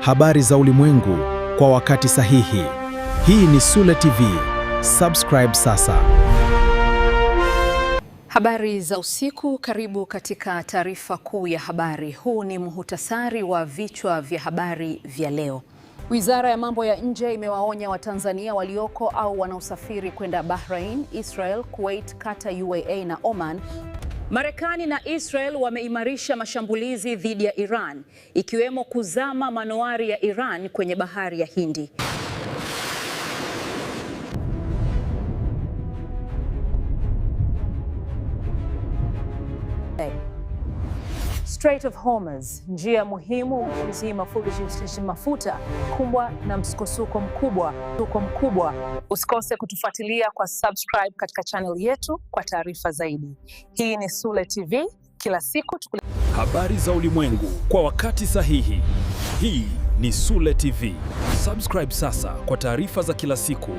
Habari za ulimwengu kwa wakati sahihi. Hii ni Sule TV. Subscribe sasa. Habari za usiku, karibu katika taarifa kuu ya habari. Huu ni muhtasari wa vichwa vya habari vya leo. Wizara ya mambo ya nje imewaonya Watanzania walioko au wanaosafiri kwenda Bahrain, Israel, Kuwait, Qatar, UAE na Oman. Marekani na Israel wameimarisha mashambulizi dhidi ya Iran, ikiwemo kuzama manowari ya Iran kwenye bahari ya Hindi. Strait of Hormuz, njia muhimu kuzima mafuta, kumbwa na msukosuko mkubwa. Usikose kutufuatilia kwa subscribe katika channel yetu kwa taarifa zaidi. Hii ni Sule TV, kila siku habari za ulimwengu kwa wakati sahihi. Hii ni Sule TV. Subscribe sasa kwa taarifa za kila siku.